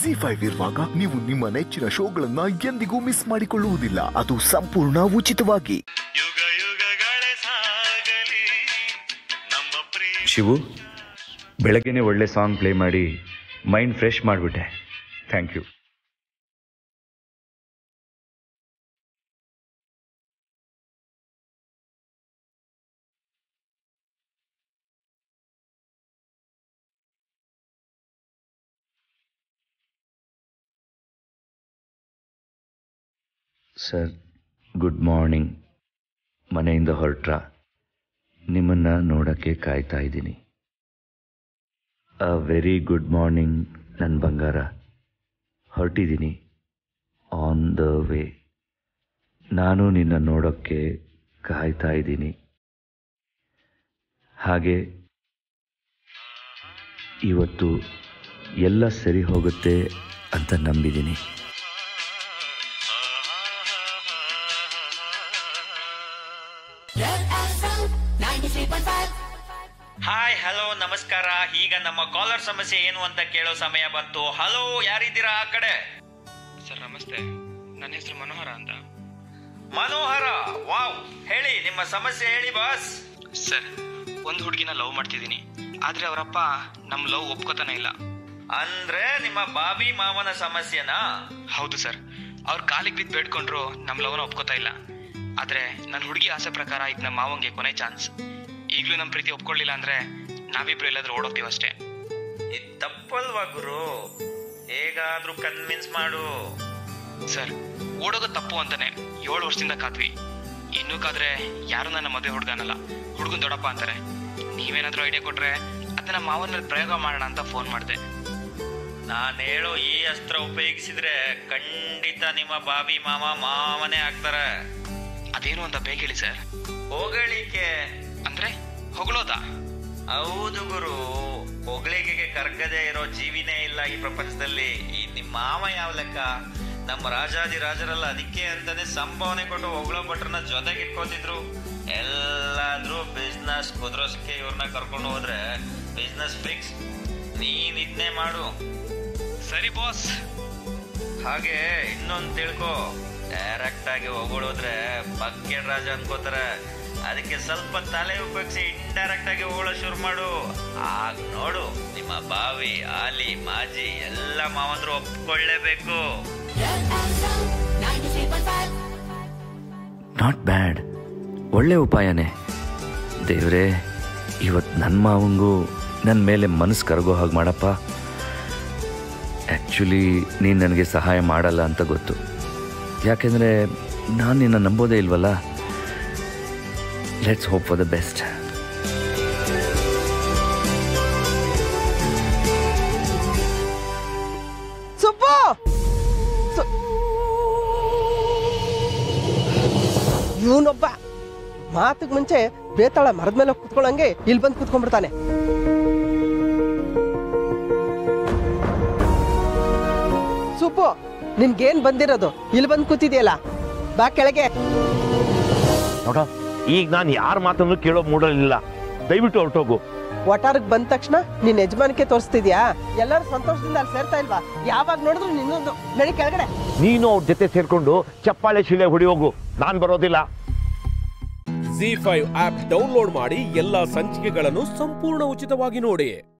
ಜಿ5 ಇರುವಾಗ ನೀವು ನಿಮ್ಮ ನೆಚ್ಚಿನ ಶೋಗಳನ್ನ ಎಂದಿಗೂ ಮಿಸ್ ಮಾಡಿಕೊಳ್ಳುವುದಿಲ್ಲ. ಅದು ಸಂಪೂರ್ಣ ಉಚಿತವಾಗಿ. ಶಿವು, ಬೆಳಗ್ಗೆನೆ ಒಳ್ಳೆ ಸಾಂಗ್ ಪ್ಲೇ ಮಾಡಿ ಮೈಂಡ್ ಫ್ರೆಶ್ ಮಾಡಿಬಿಟ್ಟೆ. Thank you. Sir, good morning. ಮನೆಯಿಂದ ಹೊರಟ್ರ? ನಿಮ್ಮನ್ನು ನೋಡೋಕ್ಕೆ ಕಾಯ್ತಾ ಇದ್ದೀನಿ. ವೆರಿ ಗುಡ್ ಮಾರ್ನಿಂಗ್ ನನ್ನ ಬಂಗಾರ. ಹೊರಟಿದ್ದೀನಿ, ಆನ್ ದ ವೇ. ನಾನು ನಿನ್ನ ನೋಡೋಕ್ಕೆ ಕಾಯ್ತಾ ಇದ್ದೀನಿ. ಹಾಗೆ ಇವತ್ತು ಎಲ್ಲ ಸರಿ ಹೋಗುತ್ತೆ ಅಂತ ನಂಬಿದ್ದೀನಿ. ಹಾಯ್, ಹಲೋ, ನಮಸ್ಕಾರ. ಈಗ ನಮ್ಮ ಕಾಲರ್ ಸಮಸ್ಯೆ ಏನು ಅಂತ ಕೇಳೋ ಸಮಯ ಬಂತು. ಹಲೋ, ಯಾರಿದ್ದೀರಾ ಆ ಕಡೆ? ಸರ್ ನಮಸ್ತೆ, ನನ್ನ ಹೆಸರು ಮನೋಹರ ಅಂತ. ಮನೋಹರ, ವಾವ್, ಹೇಳಿ ನಿಮ್ಮ ಸಮಸ್ಯೆ ಹೇಳಿ ಬಾಸ್. ಸರ್, ಒಂದು ಹುಡುಗಿನ ಲವ್ ಮಾಡ್ತಿದ್ದೀನಿ, ಆದ್ರೆ ಅವರಪ್ಪ ನಮ್ಮ ಲವ್ ಒಪ್ಕೋತಾನೆ ಇಲ್ಲ. ಅಂದ್ರೆ ನಿಮ್ಮ ಬಾಬಿ ಮಾವನ ಸಮಸ್ಯೆನಾ? ಹೌದು ಸರ್, ಅವ್ರ ಕಾಲಿಗೆ ಬಿದ್ದು ಬೇಡ್ಕೊಂಡ್ರು ನಮ್ಮ ಲವ್ನ ಒಪ್ಕೋತಾ ಇಲ್ಲ. ಆದ್ರೆ ನನ್ನ ಹುಡುಗಿ ಆಸೆ ಪ್ರಕಾರ ಇದು ನಮ್ಮ ಮಾವಂಗೆ ಕೊನೆ ಚಾನ್ಸ್. ಈಗಲೂ ನಮ್ಮ ಪ್ರೀತಿ ಒಪ್ಕೊಳ್ಳಿಲ್ಲ ಅಂದ್ರೆ ನಾವಿಬ್ರು ಎಲ್ಲಾದ್ರೂ ಓಡೋಗ್ತೀವಿ ಅಷ್ಟೇ. ಇದು ತಪ್ಪಲ್ವಾ ಗುರು? ಹೇಗಾದ್ರೂ ಕನ್ವಿನ್ಸ್ ಮಾಡು. ಸರ್, ಓಡೋಗೋದು ತಪ್ಪು ಅಂತಾನೆ 7 ವರ್ಷದಿಂದ ಕಾದ್ವಿ. ಇನ್ನೂ ಕಾದ್ರೆ ಯಾರು ನನ್ನ ಮದುವೆ ಹುಡುಗನಲ್ಲ, ಹುಡುಗನ್ ದೊಡ್ಡಪ್ಪ ಅಂತಾರೆ. ನೀವೇನಾದ್ರೂ ಐಡಿಯಾ ಕೊಟ್ರೆ ಅದನ್ನ ಮಾವನ ಪ್ರಯೋಗ ಮಾಡೋಣ ಅಂತ ಫೋನ್ ಮಾಡಿದೆ. ನಾನು ಹೇಳೋ ಈ ಅಸ್ತ್ರ ಉಪಯೋಗಿಸಿದ್ರೆ ಖಂಡಿತ ನಿಮ್ಮ ಬಾಬಿ ಮಾವನೇ ಆಗ್ತಾರೆ. ಅದೇನು ಅಂತ ಬೇಗ ಹೇಳಿ ಸರ್. ಹೊಗಳಿಕೆ ಅಂದ್ರೆ ಹೊಗಳೋದಾ? ಹೌದು ಗುರು, ಹೊಗಳಿಕೆಗೆ ಕರ್ಗದೆ ಇರೋ ಜೀವಿನೇ ಇಲ್ಲ ಈ ಪ್ರಪಂಚದಲ್ಲಿ. ಈ ನಿಮ್ಮ ಮಾವ ಯಾವ ಲೆಕ್ಕ? ನಮ್ಮ ರಾಜಾದಿರಾಜರಲ್ಲ, ಅದಕ್ಕೆ ಅಂತಾನೆ ಸಂಭಾವನೆ ಕೊಟ್ಟು ಹೊಗಳೋ ಭಟ್ರನ್ನ ಜೊತೆಗೆ ಇಟ್ಕೋತಿದ್ರು. ಎಲ್ಲಾದ್ರೂ ಬಿಸ್ನೆಸ್ ಕುದುರೋಸ್ಕೆ ಇವ್ರನ್ನ ಕರ್ಕೊಂಡು ಹೋದ್ರೆ ಬಿಸ್ನೆಸ್ ಫಿಕ್ಸ್. ನೀನ್ ಇದನ್ನೇ ಮಾಡು. ಸರಿ ಬಾಸ್. ಹಾಗೆ ಇನ್ನೊಂದು ತಿಳ್ಕೊ, ಡೈರೆಕ್ಟ್ ಆಗಿ ಹೊಗಳೋದ್ರೆ ಬಕ್ಕೆ ರಾಜ ಅನ್ಕೋತಾರೆ. ಅದಕ್ಕೆ ಸ್ವಲ್ಪ ತಲೆ ಉಪಯೋಗಿಸಿ ಇಂಡೈರೆಕ್ಟ್ ಆಗಿ ಹೊಗಳೋ ಶುರು ಮಾಡು. ಆಗ ನೋಡು, ನಿಮ್ಮ ಬಾವಿ, ಆಲಿ, ಮಾಜಿ ಎಲ್ಲ ಮಾವಂದ್ರು ಒಪ್ಕೊಳ್ಳೇಬೇಕು. ನಾಟ್ ಬ್ಯಾಡ್, ಒಳ್ಳೆ ಉಪಾಯನೇ. ದೇವ್ರೇ, ಇವತ್ತು ನನ್ನ ಮಾವಂಗೂ ನನ್ನ ಮೇಲೆ ಮನಸ್ಸು ಕರಗೋ ಹಾಗೆ ಮಾಡಪ್ಪ. ಆ್ಯಕ್ಚುಲಿ ನೀನು ನನಗೆ ಸಹಾಯ ಮಾಡಲ್ಲ ಅಂತ ಗೊತ್ತು, ಯಾಕೆಂದರೆ ನಾನು ನಿನ್ನ ನಂಬೋದೇ ಇಲ್ವಲ್ಲ. Let's hope for the best. Subbu, ಇವನೊಬ್ಬ ಮಾತಿಗೆ ಮುಂಚೆ ಬೇತಾಳ ಮರದ ಮೇಲೆ ಕುತ್ಕೊಳ್ಳಂಗೆ ಇಲ್ಲಿ ಬಂದು ಕುತ್ಕೊಂಡ್ಬಿಡ್ತಾನೆ. ಸುಬ್ಬು, ನಿನ್ಗೇನ್ ಬಂದಿರೋದು? ಇಲ್ಲಿ ಬಂದು ಕೂತಿದ್ಯಲ್ಲ, ಬಾ ಕೆಳಗೆ. ನೋಡ, ಈಗ ನಾನು ಯಾರ ಮಾತನ್ನು ಕೇಳೋ ಮೂಡಲಿಲ್ಲ. ದಯವಿಟ್ಟು ಹೊರಟೋಗು. ಒಟಾರಕ್ಕೆ ಬಂದ ತಕ್ಷಣ ನಿನ್ ಯಜಮಾನಿಕೆ ತೋರಿಸ್ತಿದ್ಯಾ? ಎಲ್ಲರೂ ಸಂತೋಷದಿಂದ ಅಲ್ಲಿ ಸೇರ್ತಾ ಇಲ್ವಾ? ಯಾವಾಗ ನೋಡಿದ್ರು ನಿನ್ನೊಂದು. ನಡಿ ಕೆಳಗಡೆ. ನೀನು ಅವ್ರ ಜೊತೆ ಸೇರ್ಕೊಂಡು ಚಪ್ಪಾಳೆ ಶಿಲೆ ಹೊಡಿ ಹೋಗು. ನಾನು ಬರೋದಿಲ್ಲ. ಜಿ5 ಆಪ್ ಡೌನ್ಲೋಡ್ ಮಾಡಿ ಎಲ್ಲಾ ಸಂಚಿಕೆಗಳನ್ನು ಸಂಪೂರ್ಣ ಉಚಿತವಾಗಿ ನೋಡಿ.